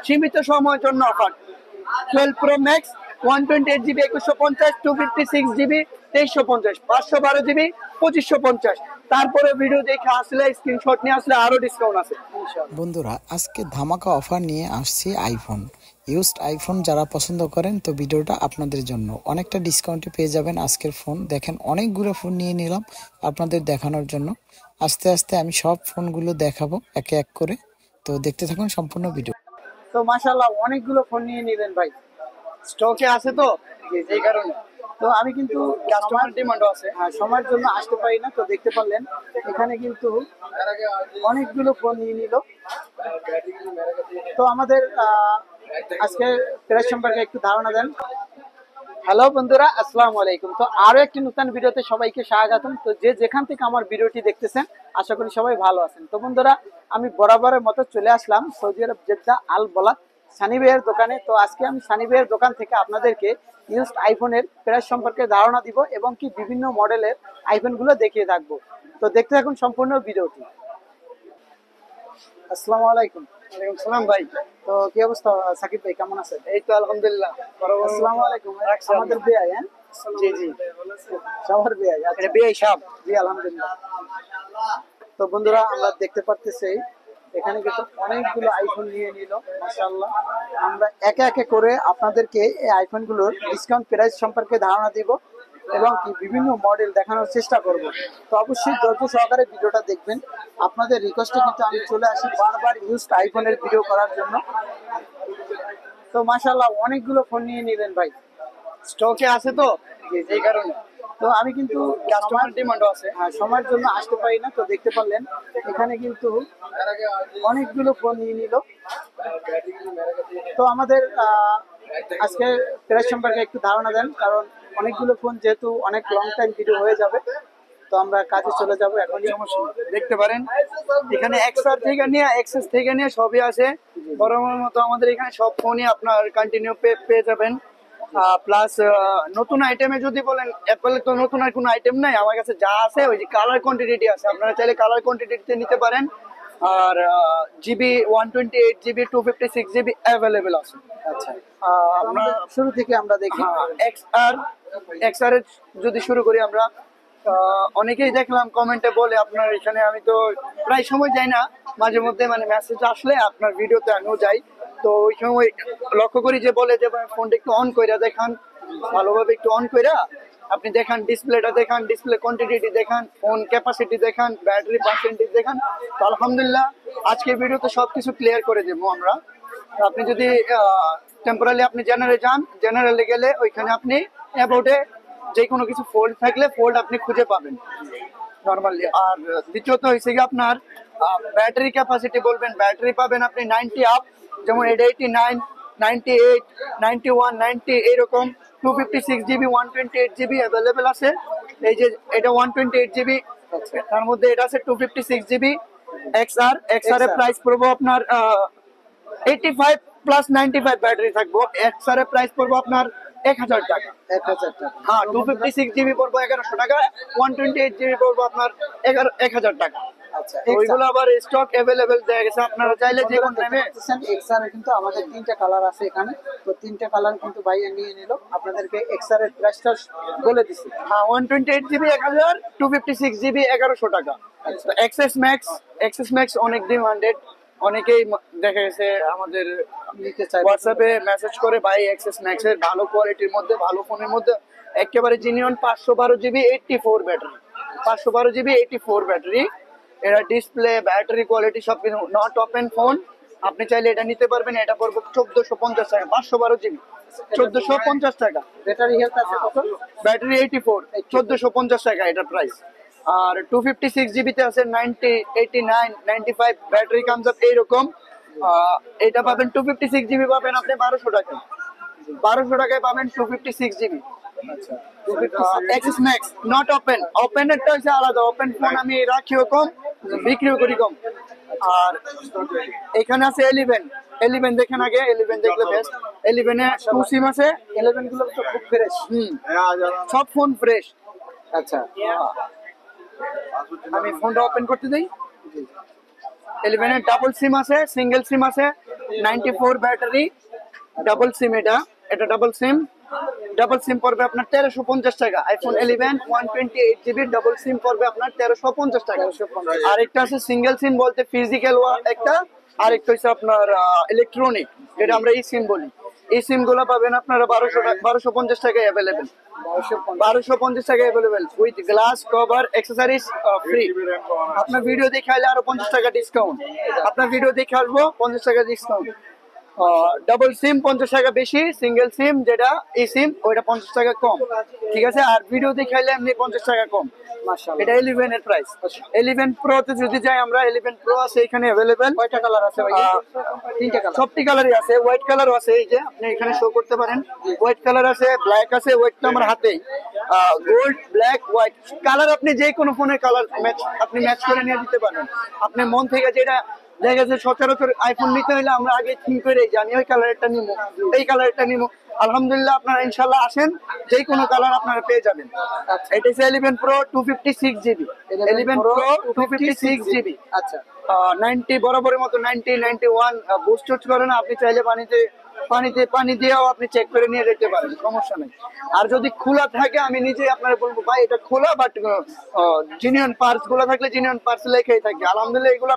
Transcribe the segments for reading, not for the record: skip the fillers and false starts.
সীমিত সময়ের জন্য offer 12 Pro Max 128GB 2150 256GB 2350 512GB 2550 তারপরে ভিডিও দেখে আসলে স্ক্রিনশট নিয়ে আসলে আরো ডিসকাউন্ট আছে ইনশাআল্লাহ। বন্ধুরা আজকে ধামাকা অফার নিয়ে আসছি আইফোন ইউজড আইফোন যারা পছন্দ করেন তো ভিডিওটা আপনাদের জন্য অনেকটা ডিসকাউন্টে পেয়ে যাবেন। আজকের ফোন দেখেন অনেকগুলো ফোন নিয়ে নিলাম আপনাদের দেখানোর জন্য। আস্তে আস্তে আমি সব ফোনগুলো দেখাবো একে এক করে, তো দেখতে থাকুন সম্পূর্ণ ভিডিও। তো মাশাআল্লাহ অনেকগুলো ফোন নিয়ে নিলেন ভাই, স্টকে আছে তো এই কারণে। তো আমি কিন্তু কাস্টমার ডিমান্ডও আছে, সময়ের জন্য আসতে পারি না, তো দেখতে পারলেন এখানে কিন্তু অনেকগুলো ফোন নিয়ে নিল। তো আমাদের আজকে প্রাইস সম্পর্কে একটু ধারণা দেন। হ্যালো বন্ধুরা, আসসালামু আলাইকুম। তো আরো একটি নতুন ভিডিওতে সবাইকে স্বাগতম। তো যে যেখান থেকে আমার ভিডিওটি দেখতেছেন আশা করি সবাই ভালো আছেন। তো বন্ধুরা আমি বরাবরের মতো চলে আসলাম সৌদি আরব জেদ্দা আল বলাদ সানি ভাইয়ের দোকানে। তো আজকে আমি সানি ভাইয়ের দোকান থেকে আপনাদেরকে ইউজড আইফোনের প্রাইস সম্পর্কে ধারণা দিব এবং কি বিভিন্ন মডেলের আইফোনগুলো দেখিয়ে থাকবো। তো দেখতে থাকুন সম্পূর্ণ ভিডিওটি। আসসালামু আলাইকুম। ওয়ালাইকুম সালাম ভাই। তো কি অবস্থা সাকিব ভাই, কেমন আছেন? এই তো আলহামদুলিল্লাহ। আসসালামু আলাইকুম। আমাদের বিআই, হ্যাঁ জি জি সবার বিআই। আচ্ছা বিআই সাহেব, জি আলহামদুলিল্লাহ। তো বন্ধুরা আমরা দেখতে পারতেছি এখানে কিন্তু অনেকগুলো আইফোন নিয়ে নিল মাশাআল্লাহ। আমরা একে একে করে আপনাদেরকে এই আইফোনগুলোর ডিসকাউন্ট প্রাইস সম্পর্কে ধারণা দিব এবং কি বিভিন্ন মডেল দেখানোর চেষ্টা করব। তো অবশ্যই ধৈর্য সহকারে ভিডিওটা দেখবেন। আপনাদের রিকোয়েস্টে কিন্তু আমি চলে আসি বারবার ইউজড আইফোনের ভিডিও করার জন্য। তো মাশাআল্লাহ অনেকগুলো ফোন নিয়ে নিলেন ভাই, স্টকে আছে তো এই কারণে। তো আমি কিন্তু কাস্টমার ডিমান্ডও আছে, সময়ের জন্য আসতে পারি না, তো দেখতে পারলেন এখানে কিন্তু অনেকগুলো ফোন নিয়ে নিল। তো আমাদের আজকে প্রাইস সম্পর্কে একটু ধারণা দেন, কারণ অনেকগুলো ফোন যেহেতু অনেক লং টাইম ভিডিও হয়ে যাবে, তো আমরা কাজে চলে যাব এখন। দেখতে পারেন এখানে এক্সআর থেকে নিয়ে এক্সএস থেকে নিয়ে সবই আছে বরাবর মতো। আমাদের এখানে সব ফোনই আপনার কন্টিনিউ পেয়ে যাবেন। প্লাস নতুন আইটেমে যদি বলেন অ্যাপেলে তো নতুন আর কোনো আইটেম নাই, আমার কাছে যা আছে ওই যে কালার কোয়ান্টিটি আছে, আপনারা চাইলে কালার কোয়ান্টিটিতে নিতে পারেন। আর জিবি 128GB 256GB অ্যাভেলেবেল আছে। আচ্ছা আমরা শুরু থেকে আমরা দেখি এক্সআর যদি শুরু করি আমরা। অনেকেই দেখলাম কমেন্টে বলে আপনার এখানে, আমি তো প্রায় সময় যাই না, মাঝে মধ্যে মানে মেসেজ আসলে আপনার ভিডিওতে আমিও যাই, তো ওই সময় লক্ষ্য করি যে বলে যে ফোনটা একটু অন কইরা দেখান, ভালোভাবে একটু অন কইরা আপনি দেখান, ডিসপ্লেটা দেখান, ডিসপ্লে কোয়ান্টিটি দেখান, ফোন ক্যাপাসিটি দেখান, ব্যাটারি পার্সেন্টেজ দেখান। তো আলহামদুলিল্লাহ আজকের ভিডিওতে সবকিছু ক্লিয়ার করে দেবো আমরা। আপনি যদি টেম্পোরারি আপনি জেনারেলে যান, জেনারেলে গেলে ওইখানে আপনি অ্যাবাউটে যে কোনো কিছু ফোল্ড থাকলে ফোল্ড আপনি খুঁজে পাবেন নর্মালি। আর দ্বিতীয়ত হয়েছে কি আপনার ব্যাটারি ক্যাপাসিটি বলবেন, ব্যাটারি পাবেন আপনি 90 আপ, যেমন 89, 98, 91, 90 এইরকম। 256GB 128GB অ্যাভেলেবেল আছে। এই যে এটা 128GB, তার মধ্যে এটা আছে 256GB এক্সআর। এক্সআর এর প্রাইস পড়বো আপনার 85 প্লাস 95 ব্যাটারি থাকবো। এক্সআর এর প্রাইস পড়বো আপনার 1000 টাকা। 1000 টাকা। হ্যাঁ 256GB পড়বো 1100 টাকা, 128GB পড়বো আপনার 1000 টাকা। আচ্ছা ওইগুলো আবার স্টক अवेलेबल দেয়া গেছে, আপনারা চাইলে যে কোন নেবে। এক্সআর কিন্তু আমাদের তিনটা কালার আছে এখানে, তো তিনটা কালার কিন্তু ভাইয়া নিয়ে নিল। আপনাদেরকে এক্সআর এর প্রাইসটা বলে দিছি। হ্যাঁ 128GB 1000, 256GB 1100 টাকা। আচ্ছা এক্সএস ম্যাক্স অনেক ডিমান্ডেড, অনেকেই দেখা গেছে আমাদের হোয়াটসঅ্যাপে মেসেজ করে ভাই এক্সএস ম্যাক্স এর ভালো কোয়ালিটির মধ্যে ভালো ফোনের মধ্যে একেবারে genuine 512GB 84 battery, 512GB 84 battery. এটা ডিসপ্লে ব্যাটারি কোয়ালিটি সব কিছু নট ওপেন ফোন, আপনি চাইলে এটা নিতে পারবেন। এটা পড়বে 1450 টাকা, 512GB 1450 টাকা। ব্যাটারি হেলথ আছে কত? ব্যাটারি 84, 1450 টাকা এটা প্রাইস। আর 256GB তে আছে 90, 89, 95 ব্যাটারি কামস আপ এইরকম। এটা পাবেন 256GB পাবেন আপনি 1200 টাকায়, 1200 টাকায় পাবেন 256GB। আচ্ছা XS max not open, open এরটা হচ্ছে আলাদা, ওপেন ফোন আমি রাখিও কম বিক্রিও করি কম। আর এখানে আছে 11 দেখেন আগে, 11 দেখলে বেস্ট। 11 এ 2 সিম আছে, 11 গুলো তো খুব ফ্রেশ, সব ফোন ফ্রেশ। আচ্ছা আমি ফোনটা ওপেন করতে দেই। 11 এর ডাবল সিম আছে, সিঙ্গেল সিম আছে, 94 ব্যাটারি, ডাবল সিম। এটা ডাবল সিম পড়বে আপনার 1350 টাকা। আইফোন 11 128 জিবি ডাবল সিম পড়বে আপনার 1350 টাকা। আর একটা আছে সিঙ্গেল সিম বলতে ফিজিক্যাল একটা, আর একটা হচ্ছে আপনার ইলেকট্রনিক, যেটা আমরা ই সিম বলি। এই সিম গুলো পাবেন আপনারা 1250 টাকায় অ্যাভেলেবেল। 1250 টাকা available with glass cover accessories free. আপনার ভিডিও দেখে আইলে আরো 50 টাকা ডিসকাউন্ট। আপনার ভিডিও দেখে আসবো 50 টাকা ডিসকাউন্ট। ডাবল সিম 50 টাকা বেশি, সিঙ্গেল সিম যেটা এই সিম ওইটা 50 টাকা কম, ঠিক আছে। আর ভিডিও দেখাইলে এমনি 50 টাকা কম। এটা 11 এর প্রাইস। 11 প্রো তে যদি যাই আমরা, 11 প্রো আছে এখানে अवेलेबल। কয়টা কালার আছে ভাই? তিনটা কালার, সবটি কালারই আছে। হোয়াইট কালারও আছে, এই যে আপনি এখানে শো করতে পারেন। হোয়াইট কালার আছে, ব্ল্যাক আছে। হোয়াইট তো আমার হাতেই, গোল্ড, ব্ল্যাক, হোয়াইট কালার আপনি যে কোনো ফোনের কালার আপনি ম্যাচ করে নিয়ে দিতে পারেন। আপনি মন থেকে যেটা দেখা যাচ্ছে, সচরাচর আইফোন নিতে হলে আমরা আগে থিঙ্ক করে যে আমি ওই কালারটা নিবো, এই কালারটা নিবো। আলহামদুলিল্লাহ আপনারা ইনশাল্লাহ আসেন, যে কোনো কালার আপনারা পেয়ে যাবেন। এটা হচ্ছে 11 প্রো 256 জিবি। 11 pro 256 GB. আচ্ছা, 90 বরাবরের মতো 90 91 বুস্ট করে না। আপনি চাইলে পানি দিয়েও আপনি চেক করে নিয়ে যেতে পারেন, সমস্যা নেই। আর যদি খোলা থাকে, আমি নিজে আপনারা বলবো ভাই এটা খোলা, বাট জেনুইন পার্টস গুলো থাকলে জেনুইন পার্টস লেখাই থাকে। আলহামদুলিল্লাহ এগুলো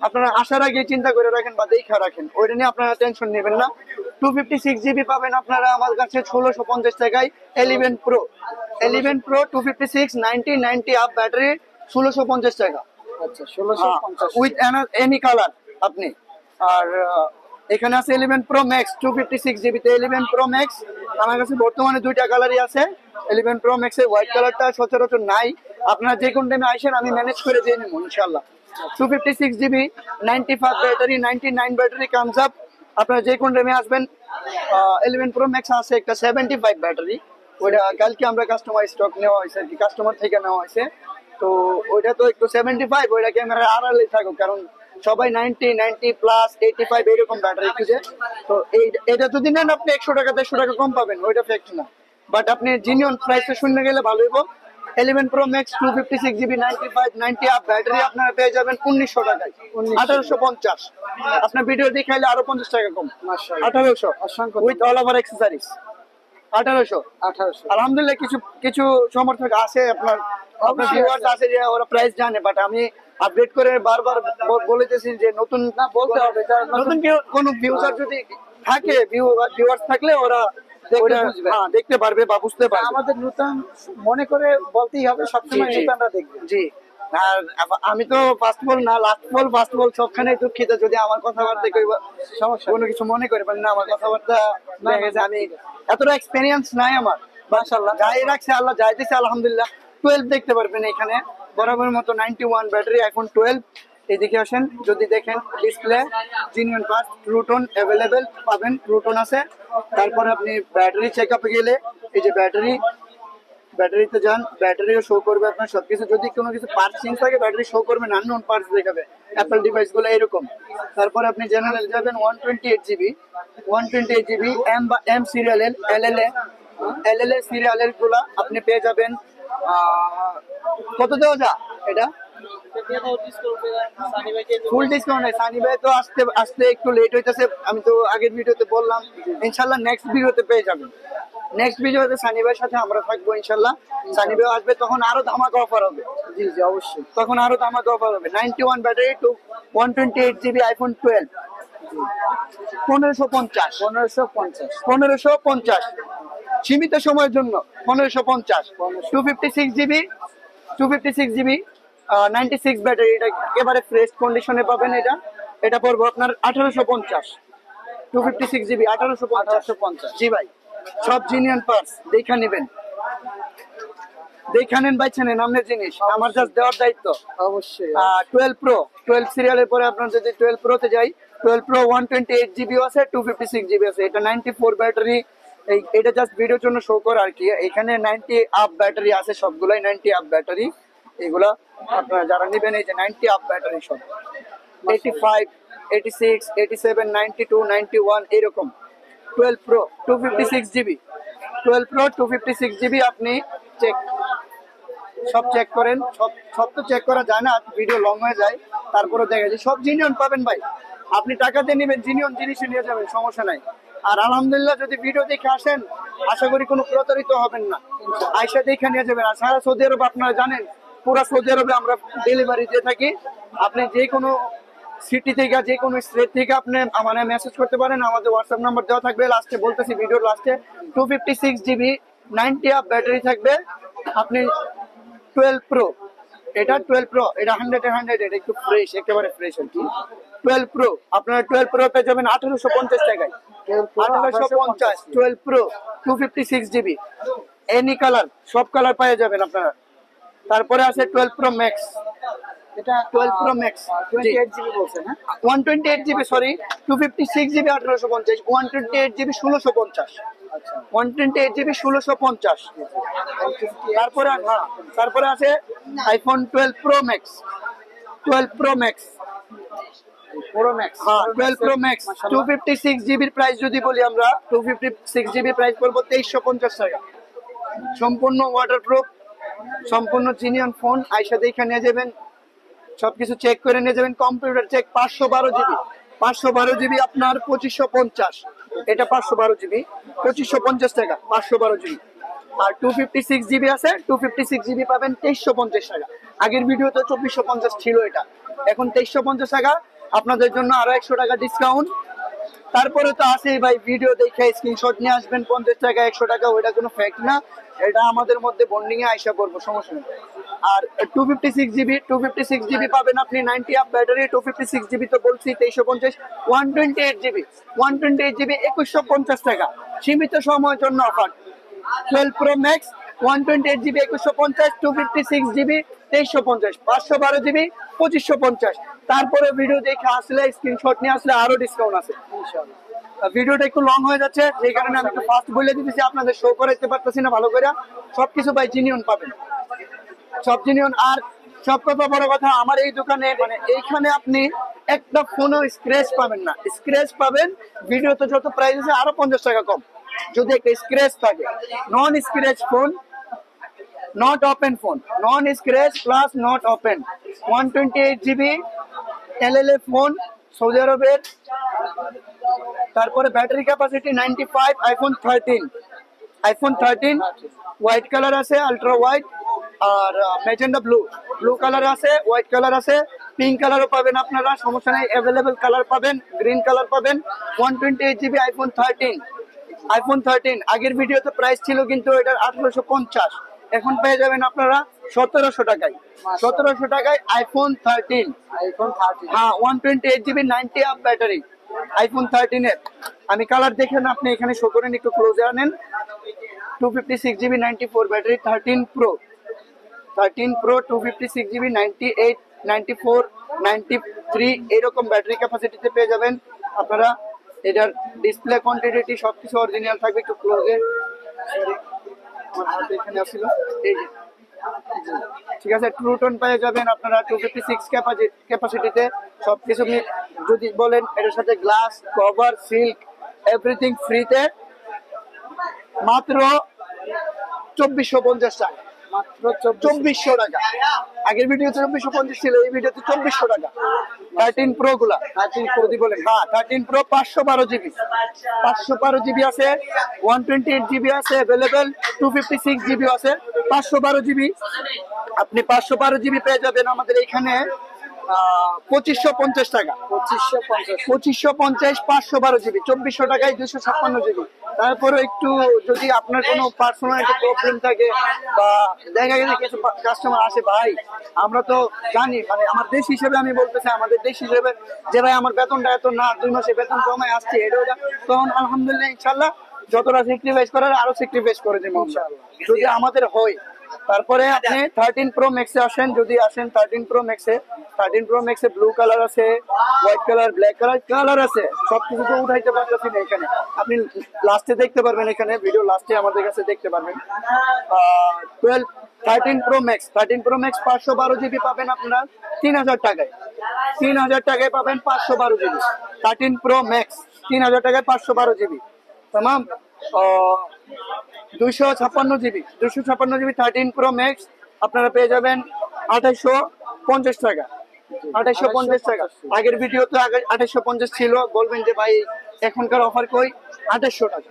আপনারা আসার আগে চিন্তা করে রাখেন বা দেখা রাখেন, ওইটা নিয়ে আপনারা টেনশন নেবেন না। 256 জিবি পাবেন আপনারা আমার কাছে 1650 টাকায়। 11 প্রো 256 90 আপ ব্যাটারি 1650 টাকা। আচ্ছা, 1650 উইথ এনি কালার আপনি। আর এখানে আছে 11 প্রো ম্যাক্স 256 জিবি তে। 11 প্রো ম্যাক্স আমার কাছে বর্তমানে দুইটা কালারই আছে। 11 প্রো ম্যাক্স এর হোয়াইট কালারটা সচরাচর নাই। আপনারা যে কোন টাইমে আসেন আমি ম্যানেজ করে দিয়ে নেবো ইনশাআল্লাহ। 256 GB 95 battery, 99 battery comes up. আপনারা যে কোন টাইমে আসবেন। 11 প্রো ম্যাক্স আছে একটা 75 ব্যাটারি, ওইটা কালকে আমরা কাস্টমার স্টক নেওয়া হয়েছে আর কি, কাস্টমার থেকে নেওয়া হয়েছে। তো ওইটা তো একটু 75, ওইটা ক্যামেরার আড়ালে থাকুক, কারণ সবাই 90 প্লাস 85 এরকম ব্যাটারি খুঁজে। তো এটা যদি নেন আপনি 100 টাকা 150 টাকা কম পাবেন, ওইটা ফ্যাক্ট না। বাট আপনি জিনিয়ন প্রাইসে শুনে গেলে ভালো হইব। 11 pro max 256 GB 90 up battery আপনারা পেয়ে যাবেন 1900 টাকায়। 1850। আপনার ভিডিও দেখাইলে আরো 50 টাকা কম। 1800 উইথ অল ওভার অ্যাক্সেসরিজ। 1800। আলহামদুলিল্লাহ কিছু সমর্থক আছে আপনার ভিউয়ার্স আছে যে ওরা প্রাইস জানে, বাট আমি আপডেট করে বারবার বলেতেছি যে নতুন না বলতে হবে। নতুন কোন ভিউয়ার যদি থাকে, ভিউয়ার্স থাকলে ওরা দেখতে পারবে বা বুঝতে পারবে। আমাদের নতুন মনে করে বলতেই হবে, সবসময় নতুনরা দেখবে। জি। আর আমি তো ফার্স্ট বল না, ফার্স্ট বল সবখানে দুঃখিত যদি আমার কথাবার্তা সমস্যা কোনো কিছু মনে করে পারেন না। আমার কথাবার্তা দেখা যায় আমি এতটা এক্সপেরিয়েন্স নাই আমার। মাশাআল্লাহ যাই রাখছে আল্লাহ, যাই দিছে আলহামদুলিল্লাহ। 12 দেখতে পারবেন এখানে বরাবর মতো 91 ব্যাটারি আইফোন 12। এদিকে আসেন, যদি দেখেন ডিসপ্লে জিনিয়ন পার্টস ট্রুটন অ্যাভেলেবেল পাবেন, ট্রুটন আছে। তারপর আপনি ব্যাটারি চেকআপে গেলে এই যে ব্যাটারিতে যান, ব্যাটারিও শো করবে আপনার সবকিছু। যদি কোনো কিছু পার্টস চেঞ্জ থাকে ব্যাটারি শো করবে না, আননোন পার্টস দেখাবে। অ্যাপল ডিভাইস গুলো এরকম। তারপর আপনি জেনারেল যাবেন 128 জিবি এম সিরিয়ালের এলএলএ সিরিয়ালের গুলা আপনি পেয়ে যাবেন। কত দেওয়া যা এটা ফুল ডিসকাউন্ট? সানি ভাই তো আসতে একটু লেট হইতেছে, আমি তো আগের ভিডিওতে বললাম। ইনশাল্লাহ নেক্সট ভিডিওতে পেয়ে যাবেন। নেক্সট ভিডিওতে সানি ভাইয়ের সাথে আমরা থাকবো ইনশাল্লাহ। সানি ভাই আসবে, তখন আরো ধামাকা অফার হবে। জি অবশ্যই, তখন আরো ধামাকা অফার হবে। 91 ব্যাটারি টু 128 জিবি আইফোন 12 1550 সীমিত সময়ের জন্য 1550। 256 জিবি 96 ব্যাটারি, এটা একেবারে ফ্রেশ কন্ডিশনে পাবেন। এটা পড়বো আপনার 1850। 256 জিবি 1850। জি ভাই, সব জিনিয়ন পার্টস দেখা নেবেন, দেখা নেন বাইছে নেন, আপনার জিনিস আমার জাস্ট দেওয়ার দায়িত্ব। অবশ্যই। 12 সিরিয়ালের পরে আপনার যদি 12 প্রোতে যাই, 12 প্রো 128 জিবি আছে, 256 জিবি আছে। এটা 94 ব্যাটারি। এটা জাস্ট ভিডিওর জন্য শো করে আর কি। এখানে 90 আপ ব্যাটারি আছে, সবগুলাই 90 আপ ব্যাটারি। এগুলা আপনারা যারা নেবেন এই যে 90 আপ ব্যাটারি সব 85 86 87 92 91 এরকম। 12 প্রো 256 জিবি 12 প্রো 256 জিবি আপনি চেক সব চেক করেন, সব সব তো চেক করা যায় না, ভিডিও লং হয়ে যায়, তারপরে দেখা যায় সব জিনিয়ন পাবেন ভাই। আপনি টাকা দিয়ে নেবেন, জিনিয়ন জিনিসই নিয়ে যাবেন, সমস্যা নাই। আর আলহামদুলিল্লাহ যদি ভিডিও দেখে আসেন, আশা করি কোনো প্রতারিত হবেন না, আয়সা দেখে নিয়ে যাবেন। আর সারা সৌদি আরব আপনারা জানেন, পুরা সৌদি আরবে আমরা ডেলিভারি দিয়ে থাকি। আপনি যে কোনো সিটি থেকে, যে কোনো স্টেট থেকে আপনি মানে মেসেজ করতে পারেন, আমাদের হোয়াটসঅ্যাপ নাম্বার দেওয়া থাকবে, লাস্টে বলতেছি ভিডিওর লাস্টে। 256 GB 90 আপ ব্যাটারি থাকবে। আপনি 12 প্রো, এটা 12 প্রো, এটা 100 এটা একটু ফ্রেশ, একেবারে ফ্রেশ আর কি। 12 প্রো আপনারা 12 প্রো পেয়ে যাবেন 1850 টাকায়। 1850 12 প্রো 256 GB এনি কালার, সব কালার পেয়ে যাবেন আপনারা। তারপরে আছে 12 প্রো ম্যাক্স, এটা 12 প্রো ম্যাক্স 28 GB বলছেন, হ্যাঁ 128 GB, সরি 256 GB 1850, 128 GB 1650, আচ্ছা 128 GB 1650। তারপরে তারপরে আছে iPhone 12 pro max, 12 pro max, pro max, হ্যাঁ 12 প্রো ম্যাক্স 256 GB প্রাইস যদি বলি আমরা, 256 GB প্রাইস করবো 2350 টাকা। সম্পূর্ণ ওয়াটারপ্রুফ, সম্পূর্ণ জিনিয়ন ফোন, আইসা দেখে নিয়ে যাবেন, সবকিছু চেক করে নিয়ে যাবেন। কম্পিউটার চেক, 512 GB, 512 GB আপনার 2550, এটা 512 GB 2550 টাকা, 512 GB। আর 256 GB আছে, 256 GB পাবেন 2350 টাকা। আগের ভিডিওতে 2450 ছিল, এটা এখন 2350 টাকা, আপনাদের জন্য আরো 100 টাকা ডিসকাউন্ট। তারপরে তো আছেই ভাই, ভিডিও দেখে স্ক্রিনশট নিয়ে আসবেন, 50 টাকা 100 টাকা, ওইটা কোনো ফ্যাক্ট না, এটা আমাদের মধ্যে বন্ডিং এ আইসা করবো, সমস্যা নেই। আর 256 GB পাবেন আপনি 90 আপ ব্যাটারি, 256 GB তো বলছি 2350, 128 GB 128 GB 2150 টাকা, সীমিত সময়ের জন্য offer. 12 pro max 128 GB 2150, 256 GB 2350, 512 GB 2550। তারপরে ভিডিও দেখে আসলে, স্ক্রিনশট নিয়ে আসলে আরো ডিসকাউন্ট আছে ইনশাআল্লাহ। ভিডিওটা একটু লং হয়ে যাচ্ছে, এই কারণে আমি একটু ফাস্ট বলে দিতেছি, আপনাদের শো করাইতে পারতেছি না ভালো করে। সবকিছু বাই জিনিয়ন পাবেন, সব জিনিয়ন। আর সব কথা বড় কথা, আমার এই দোকানে মানে এইখানে আপনি একটা ফোনও স্ক্র্যাচ পাবেন না, স্ক্র্যাচ পাবেন ভিডিওতে যত প্রাইস আছে আরো 50 টাকা কম যদি একটা স্ক্র্যাচ থাকে। Non scratch phone, not open phone, non scratch plus not open, 128 GB LLA phone, Saudi আরবের। তারপরে battery capacity 95, iPhone 13, iPhone 13 white colour আছে, আলট্রা হোয়াইট, আর ম্যাজেন্ডা ব্লু, ব্লু কালার আছে, হোয়াইট কালার আছে, পিঙ্ক কালারও পাবেন আপনারা, সমস্যা নেই, অ্যাভেলেবেল কালার পাবেন, গ্রিন কালার পাবেন। 128 GB আইফোন 13, আইফোন 13 আগের ভিডিওতে প্রাইস ছিল কিন্তু এটার 1850, এখন পেয়ে যাবেন আপনারা 1700 টাকায়, 1700 টাকায় আইফোন 13, আইফোন 13, হ্যাঁ 128 GB 90 আপ ব্যাটারি আইফোন 13 এর। আমি কালার দেখেন, আপনি এখানে শো করেন, একটু ক্লোজে আনেন। 256 GB 94 battery 13 pro, 13 pro 256 GB 98 94 93 এরকম ব্যাটারি ক্যাপাসিটিতে পেয়ে যাবেন আপনারা। এটার ডিসপ্লে কোয়ান্টিটি সবকিছু অরিজিনাল থাকবে। একটু ক্লোজে, সরি আমার হাত এখানে আসছিল, এই যে ঠিক আছে। ট্রুটন পেয়ে যাবেন আপনারা 256 ক্যাপাসিটিতে, সবকিছু যদি বলেন এটার সাথে গ্লাস কভার সিল্ক এভরিথিং ফ্রিতে, মাত্র 2450 টাকা, মাত্র 2400 টাকা। আগের ভিডিওতে 2450 ছিল, এই ভিডিওতে 2400 টাকা। 13 প্রো গুলা, 13 প্রো দি বলেন, হ্যাঁ 13 প্রো 512 GB, 512 GB আছে, 128 GB আছে अवेलेबल, 256 GB আছে, 512 GB। আপনি 512 GB পেয়ে যাবেন আমাদের এখানে 2550 টাকা, 2550 512 GB, 2400 টাকায় 256 GB। তারপরে একটু যদি আপনার কোনো পার্সোনাল একটা প্রবলেম থাকে, বা দেখা গেছে কিছু কাস্টমার আসে, ভাই আমরা তো জানি, মানে আমার দেশ হিসেবে আমি বলতেছি, আমাদের দেশ হিসেবে যে ভাই আমার বেতনটা এত না, 2 মাসে বেতন জমায় আসছে এটা ওটা, তখন আলহামদুলিল্লাহ ইনশাল্লাহ যতটা স্যাক্রিফাইস করার আরো স্যাক্রিফাইস করে দেবো ইনশাআল্লাহ, যদি আমাদের হয়। তারপরে আপনি 13 প্রো ম্যাক্সে আসেন, যদি আসেন 13 প্রো ম্যাক্সে, 13 প্রো ম্যাক্সে ব্লু কালার আছে, white colour, black colour, colour আছে, সবকিছু তো উঠাইতে পারতেছি না এখানে, আপনি লাস্টে দেখতে পারবেন, এখানে ভিডিও লাস্টে আমাদের কাছে দেখতে পারবেন। 13 pro max, 13 pro max 512 GB পাবেন আপনারা 3000 টাকায়, 3000 টাকায় পাবেন 512 GB 13 প্রো ম্যাক্স, 3000 টাকায় 512 GB तमाम। 256 GB 13 প্রো ম্যাক্স আপনারা পেয়ে যাবেন 2850 টাকা। 2850 টাকা। আগের ভিডিও তো আগে 2850 ছিল, বলবেন যে ভাই এখনকার অফার কই, 2800 টাকা,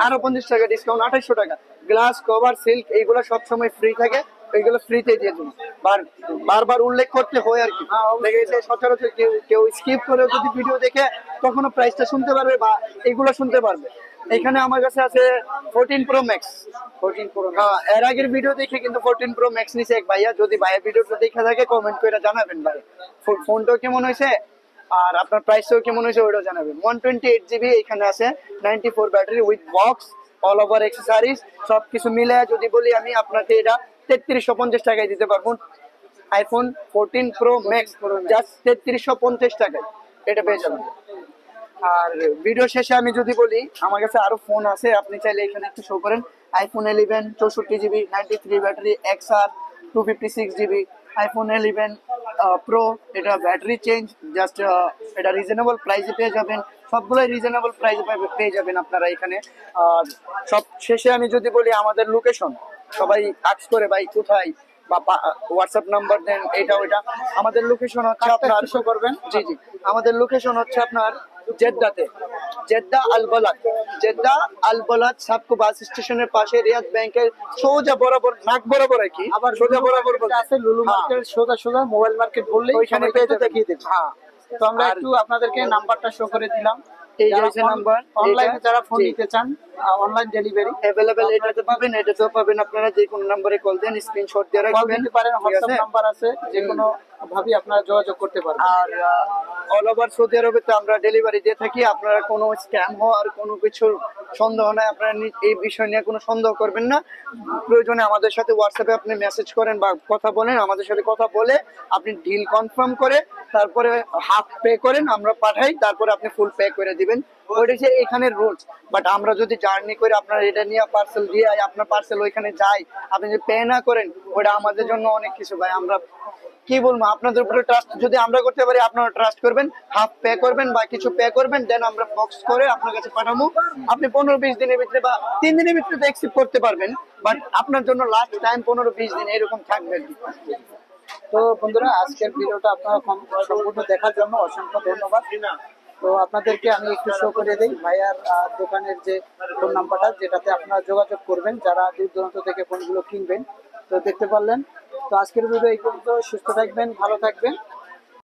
আরো 50 টাকা ডিসকাউন্ট, 2800 টাকা। গ্লাস কভার সিল্ক এইগুলো সবসময় ফ্রি থাকে, এইগুলো ফ্রিতে দিয়ে দিন। বারবার উল্লেখ করতে হয় আর কি, দেখে গেছে সচরাচর কেউ কেউ স্কিপ করে যদি ভিডিও দেখে তখনও প্রাইসটা শুনতে পারবে বা এগুলো শুনতে পারবে। এখানে আমার কাছে আছে 14 প্রো ম্যাক্স। 14 Pro Max। হ্যাঁ, এর আগের ভিডিও দেখে কিন্তু 14 প্রো ম্যাক্স নিছে এক ভাইয়া। যদি ভাইয়া ভিডিওটা দেখে থাকে কমেন্ট করে জানাবেন ভাই ফোনটাও কেমন হয়েছে আর আপনার প্রাইসটাও কেমন হয়েছে ওইটাও জানাবেন। 128 GB এখানে আছে, 94 battery with box, all over accessories সবকিছু মিলে যদি বলি আমি আপনাকে এটা 3350 টাকায় দিতে পারবো। আইফোন 14 প্রো ম্যাক্স জাস্ট 3350 টাকায় এটা পেয়ে যাবেন। আর ভিডিও শেষে আমি যদি বলি আমার কাছে আরো ফোন আছে, আপনি চাইলে এখানে একটু শো করেন। IPhone 11 64 GB 93 battery, XR 256 GB, iPhone 11 pro, এটা ব্যাটারি চেঞ্জ জাস্ট, এটা রিজনেবল প্রাইসে পেয়ে যাবেন। সবগুলোই রিজনেবল প্রাইসে পেয়ে যাবেন আপনারা এখানে। আর সব শেষে আমি যদি বলি আমাদের লোকেশন, সবাই আক্স করে ভাই কোথায় বা হোয়াটসঅ্যাপ নাম্বার দেন এটা ওইটা। আমাদের লোকেশন হচ্ছে আপনার শো করবেন। জি জি, আমাদের লোকেশন হচ্ছে আপনার জেদ্দাতে, জেদ্দা আল বালাদ, জেদ্দা আল বালাদ সাবকো বাস স্টেশনের পাশে রিয়াদ ব্যাংকের সোজা বরাবর, নাক বরাবর আর কি, আবার সোজা বরাবর আছে লুলু মার্কেট, সোজা সোজা মোবাইল মার্কেট বললেই ওইখানে সবাই পেয়ে কিন্তু যাবেন। দেখিয়ে দেবে। হ্যাঁ, তো আমরা আর একটু আপনাদেরকে নাম্বারটা শো করে দিলাম। এই যে নাম্বার অনলাইনে যারা ফোন জি। নিতে চান, অনলাইন ডেলিভারি অ্যাভেলেবেল এটাতে পাবেন, এটাতেও পাবেন। আপনারা যে কোনো নম্বরে কল দেন, স্ক্রিনশট দিয়ে কল রাখবেন, দিতে পারেন, ঠিক হোয়াটসঅ্যাপ আছে? নাম্বার আছে, যে কোনো ভাবে আপনারা যোগাযোগ করতে পারবেন। আর অল ওভার সৌদি আরবে তো আমরা ডেলিভারি দিয়ে থাকি। আপনারা কোনো স্ক্যাম হওয়ার কোনো কিছুর সন্দেহ নাই, আপনারা এই বিষয় নিয়ে কোনো সন্দেহ করবেন না। প্রয়োজনে আমাদের সাথে হোয়াটসঅ্যাপে আপনি মেসেজ করেন বা কথা বলেন, আমাদের সাথে কথা বলে আপনি ডিল কনফার্ম করে তারপরে হাফ পে করেন, আমরা পাঠাই, তারপরে আপনি ফুল পে করে দিবেন। ওইটা হচ্ছে এখানের রুলস। বাট আমরা যদি জার্নি করে আপনার এটা নিয়ে পার্সেল দিয়ে আপনার পার্সেল ওইখানে যায়, আপনি যদি পে না করেন, ওটা আমাদের জন্য অনেক কিছু ভাই। আমরা কি বলবো, আপনাদের উপরে ট্রাস্ট যদি আমরা করতে পারি, আপনারা ট্রাস্ট করবেন, হাফ পে করবেন বা কিছু পে করবেন, দেন আমরা বক্স করে আপনার কাছে পাঠাবো। আপনি 15-20 দিনের ভিতরে বা 3 দিনের ভিতরে তো অ্যাকসেপ্ট করতে পারবেন, বাট আপনার জন্য লাস্ট টাইম 15-20 দিন এরকম থাকবে। তো বন্ধুরা, আজকের ভিডিওটা আপনারা সম্পূর্ণ দেখার জন্য অসংখ্য ধন্যবাদ। তো আপনাদেরকে আমি একটু শো করে দিই ভাইয়ার দোকানের যে ফোন নাম্বারটা, যেটাতে আপনারা যোগাযোগ করবেন যারা দূর দূরান্ত থেকে ফোনগুলো কিনবেন। তো দেখতে পারলেন। তো আজকের ভিডিও এই পর্যন্ত। সুস্থ থাকবেন, ভালো থাকবেন।